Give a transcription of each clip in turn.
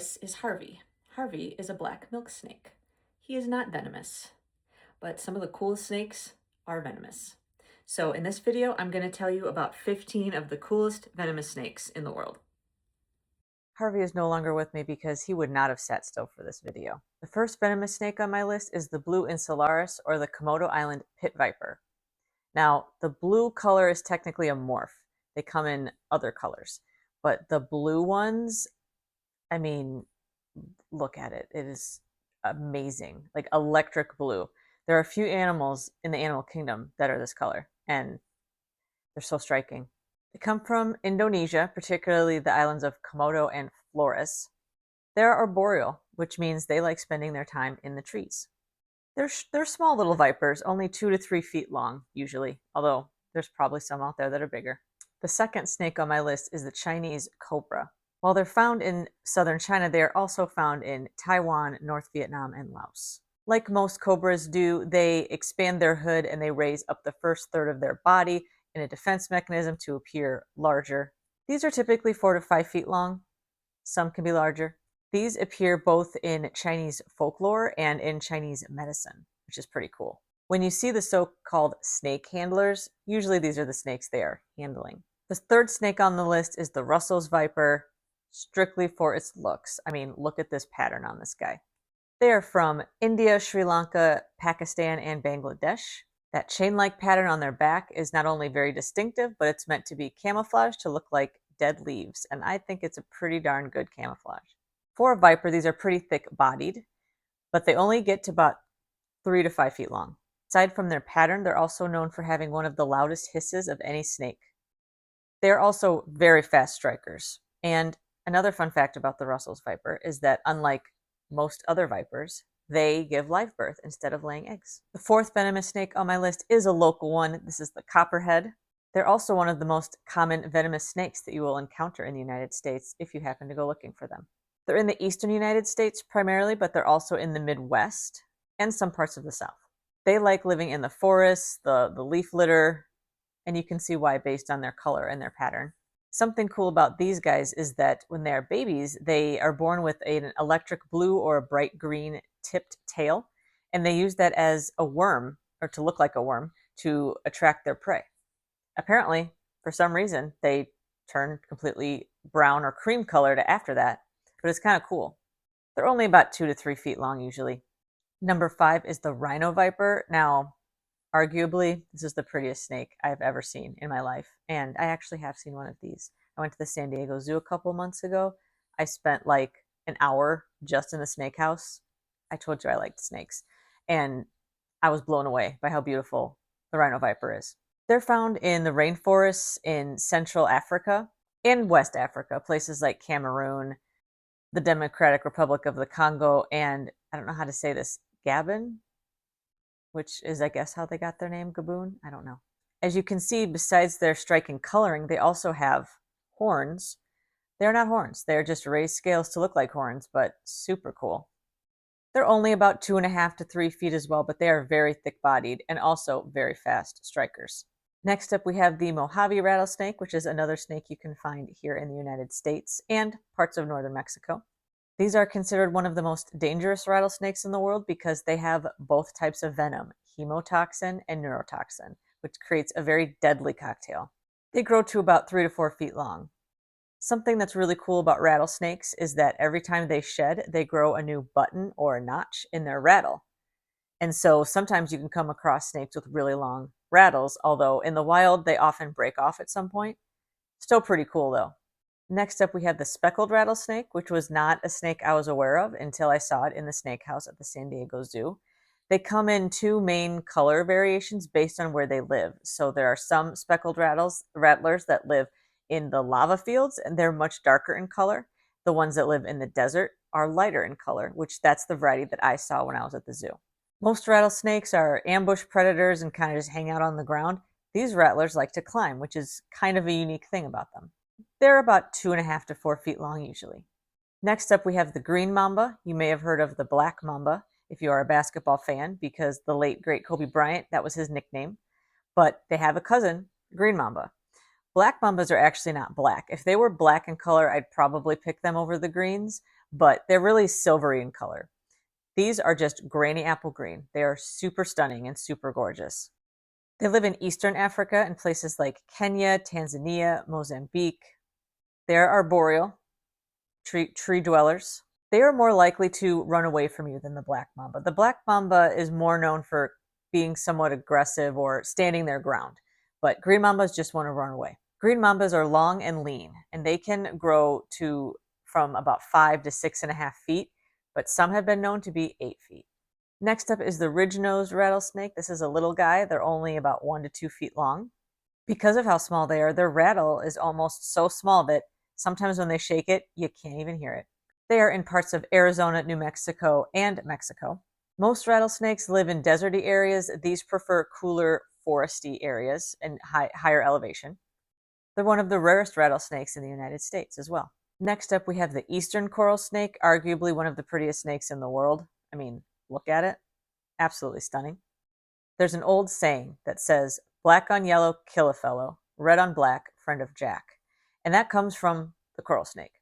This is Harvey. Harvey is a black milk snake. He is not venomous, but some of the coolest snakes are venomous. So in this video, I'm going to tell you about 15 of the coolest venomous snakes in the world. Harvey is no longer with me because he would not have sat still for this video. The first venomous snake on my list is the Blue Insularis, or the Komodo Island Pit Viper. Now, the blue color is technically a morph. They come in other colors. But the blue ones, I mean, look at it. It is amazing. Like electric blue. There are a few animals in the animal kingdom that are this color, and they're so striking. They come from Indonesia, particularly the islands of Komodo and Flores. They're arboreal, which means they like spending their time in the trees. They're small little vipers, only 2 to 3 feet long, usually, although there's probably some out there that are bigger. The second snake on my list is the Chinese cobra. While they're found in southern China, they are also found in Taiwan, North Vietnam, and Laos. Like most cobras do, they expand their hood and they raise up the first third of their body in a defense mechanism to appear larger. These are typically 4 to 5 feet long. Some can be larger. These appear both in Chinese folklore and in Chinese medicine, which is pretty cool. When you see the so-called snake handlers, usually these are the snakes they are handling. The third snake on the list is the Russell's Viper, strictly for its looks. I mean, look at this pattern on this guy. They are from India, Sri Lanka, Pakistan, and Bangladesh. That chain-like pattern on their back is not only very distinctive, but it's meant to be camouflaged to look like dead leaves, and I think it's a pretty darn good camouflage. For a viper, these are pretty thick-bodied, but they only get to about 3 to 5 feet long. Aside from their pattern, they're also known for having one of the loudest hisses of any snake. They are also very fast strikers. And another fun fact about the Russell's Viper is that unlike most other vipers, they give live birth instead of laying eggs. The fourth venomous snake on my list is a local one. This is the Copperhead. They're also one of the most common venomous snakes that you will encounter in the United States if you happen to go looking for them. They're in the eastern United States primarily, but they're also in the Midwest and some parts of the South. They like living in the forests, the leaf litter, and you can see why based on their color and their pattern. Something cool about these guys is that when they are babies, they are born with an electric blue or a bright green tipped tail, and they use that as a worm, or to look like a worm, to attract their prey. Apparently, for some reason, they turn completely brown or cream colored after that, but it's kind of cool. They're only about 2 to 3 feet long usually. Number 5 is the Rhino Viper. Now, arguably, this is the prettiest snake I've ever seen in my life, and I actually have seen one of these. I went to the San Diego Zoo a couple months ago. I spent like an hour just in the snake house. I told you I liked snakes, and I was blown away by how beautiful the Rhino Viper is. They're found in the rainforests in Central Africa and West Africa, places like Cameroon, the Democratic Republic of the Congo, and I don't know how to say this, Gabon, which is, I guess, how they got their name, Gaboon? I don't know. As you can see, besides their striking coloring, they also have horns. They're not horns. They're just raised scales to look like horns, but super cool. They're only about 2.5 to 3 feet as well, but they are very thick-bodied and also very fast strikers. Next up, we have the Mojave Rattlesnake, which is another snake you can find here in the United States and parts of northern Mexico. These are considered one of the most dangerous rattlesnakes in the world because they have both types of venom, hemotoxin and neurotoxin, which creates a very deadly cocktail. They grow to about 3 to 4 feet long. Something that's really cool about rattlesnakes is that every time they shed, they grow a new button or a notch in their rattle. And so sometimes you can come across snakes with really long rattles, although in the wild they often break off at some point. Still pretty cool though. Next up, we have the Speckled Rattlesnake, which was not a snake I was aware of until I saw it in the snake house at the San Diego Zoo. They come in 2 main color variations based on where they live. So there are some speckled rattlers that live in the lava fields, and they're much darker in color. The ones that live in the desert are lighter in color, which that's the variety that I saw when I was at the zoo. Most rattlesnakes are ambush predators and kind of just hang out on the ground. These rattlers like to climb, which is kind of a unique thing about them. They're about 2.5 to 4 feet long usually. Next up, we have the green mamba. You may have heard of the black mamba if you are a basketball fan, because the late, great Kobe Bryant, that was his nickname. But they have a cousin, green mamba. Black mambas are actually not black. If they were black in color, I'd probably pick them over the greens, but they're really silvery in color. These are just grainy apple green. They are super stunning and super gorgeous. They live in Eastern Africa in places like Kenya, Tanzania, Mozambique. They're arboreal, tree dwellers. They are more likely to run away from you than the black mamba. The black mamba is more known for being somewhat aggressive or standing their ground, but green mambas just want to run away. Green mambas are long and lean, and they can grow to from about 5 to 6.5 feet, but some have been known to be 8 feet. Next up is the ridge-nosed rattlesnake. This is a little guy. They're only about 1 to 2 feet long. Because of how small they are, their rattle is almost so small that sometimes when they shake it, you can't even hear it. They are in parts of Arizona, New Mexico, and Mexico. Most rattlesnakes live in deserty areas. These prefer cooler, foresty areas and higher elevation. They're one of the rarest rattlesnakes in the United States as well. Next up, we have the eastern coral snake, arguably one of the prettiest snakes in the world. I mean, look at it. Absolutely stunning. There's an old saying that says, black on yellow, kill a fellow, red on black, friend of Jack. And that comes from the coral snake.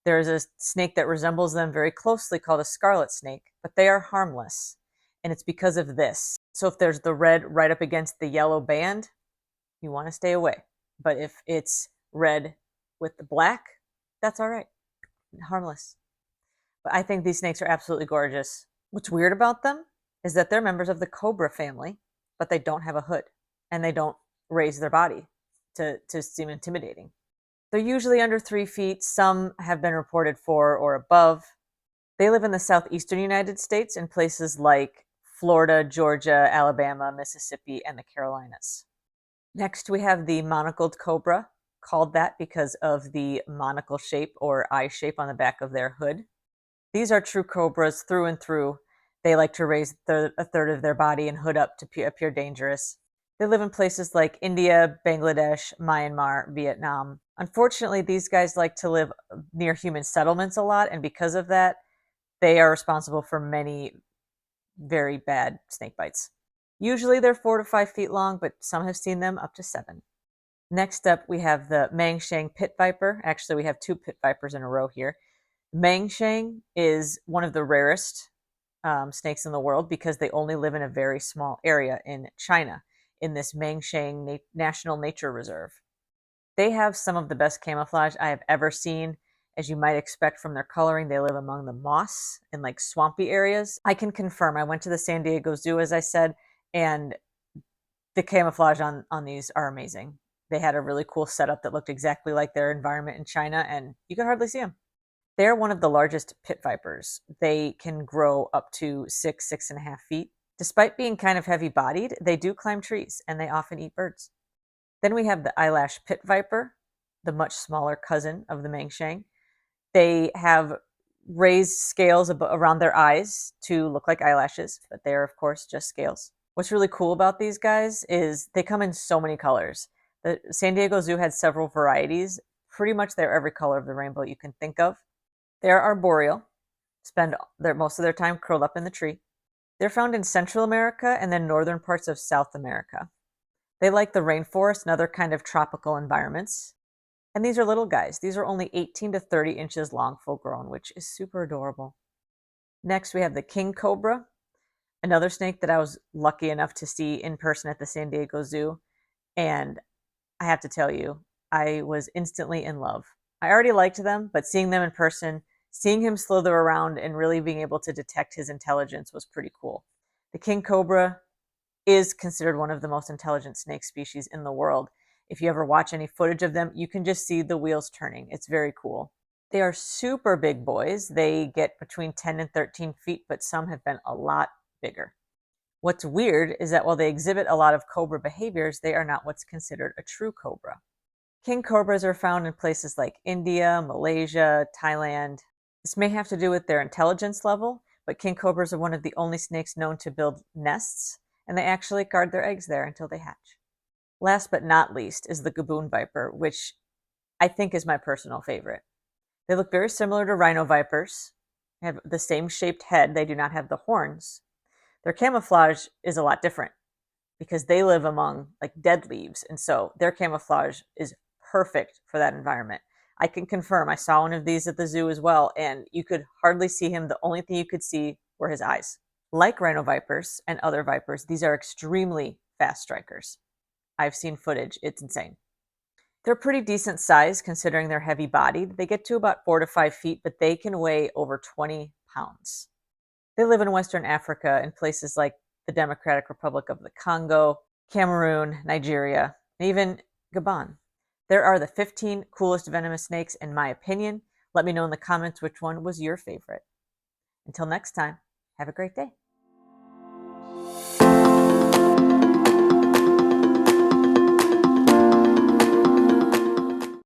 There is a snake that resembles them very closely called a scarlet snake, but they are harmless. And it's because of this. So if there's the red right up against the yellow band, you want to stay away. But if it's red with the black, that's all right. Harmless. But I think these snakes are absolutely gorgeous. What's weird about them is that they're members of the cobra family, but they don't have a hood and they don't raise their body to seem intimidating. They're usually under 3 feet. Some have been reported 4 or above. They live in the southeastern United States in places like Florida, Georgia, Alabama, Mississippi, and the Carolinas. Next, we have the monocled cobra, called that because of the monocle shape or eye shape on the back of their hood. These are true cobras through and through. They like to raise a third of their body and hood up to appear dangerous. They live in places like India, Bangladesh, Myanmar, Vietnam. Unfortunately, these guys like to live near human settlements a lot, and because of that, they are responsible for many very bad snake bites. Usually they're 4 to 5 feet long, but some have seen them up to 7. Next up, we have the Mangshan Pit Viper. Actually, we have 2 pit vipers in a row here. Mangshan is one of the rarest snakes in the world because they only live in a very small area in China, in this Mangshan National Nature Reserve. They have some of the best camouflage I have ever seen. As you might expect from their coloring, they live among the moss in like swampy areas. I can confirm, I went to the San Diego Zoo, as I said, and the camouflage on these are amazing. They had a really cool setup that looked exactly like their environment in China, and you could hardly see them. They're one of the largest pit vipers. They can grow up to 6.5 feet. Despite being kind of heavy bodied, they do climb trees and they often eat birds. Then we have the Eyelash Pit Viper, the much smaller cousin of the Mangshan. They have raised scales around their eyes to look like eyelashes, but they are, of course, just scales. What's really cool about these guys is they come in so many colors. The San Diego Zoo had several varieties. Pretty much they're every color of the rainbow you can think of. They're arboreal, spend most of their time curled up in the tree. They're found in Central America and then northern parts of South America. They like the rainforest and other kind of tropical environments. And these are little guys. These are only 18 to 30 inches long, full grown, which is super adorable. Next, we have the king cobra, another snake that I was lucky enough to see in person at the San Diego Zoo. And I have to tell you, I was instantly in love. I already liked them, but seeing them in person, seeing him slither around and really being able to detect his intelligence was pretty cool. The king cobra is considered one of the most intelligent snake species in the world. If you ever watch any footage of them, you can just see the wheels turning. It's very cool. They are super big boys. They get between 10 and 13 feet, but some have been a lot bigger. What's weird is that while they exhibit a lot of cobra behaviors, they are not what's considered a true cobra. King cobras are found in places like India, Malaysia, Thailand. This may have to do with their intelligence level, but king cobras are one of the only snakes known to build nests, and they actually guard their eggs there until they hatch. Last but not least is the Gaboon Viper, which I think is my personal favorite. They look very similar to Rhino Vipers. They have the same shaped head. They do not have the horns. Their camouflage is a lot different because they live among like dead leaves, and so their camouflage is perfect for that environment. I can confirm I saw one of these at the zoo as well, and you could hardly see him. The only thing you could see were his eyes. Like rhino vipers and other vipers, these are extremely fast strikers. I've seen footage. It's insane. They're pretty decent size considering they're heavy bodied. They get to about 4 to 5 feet, but they can weigh over 20 pounds. They live in Western Africa in places like the Democratic Republic of the Congo, Cameroon, Nigeria, and even Gabon. There are the 15 coolest venomous snakes in my opinion. Let me know in the comments which one was your favorite. Until next time, have a great day.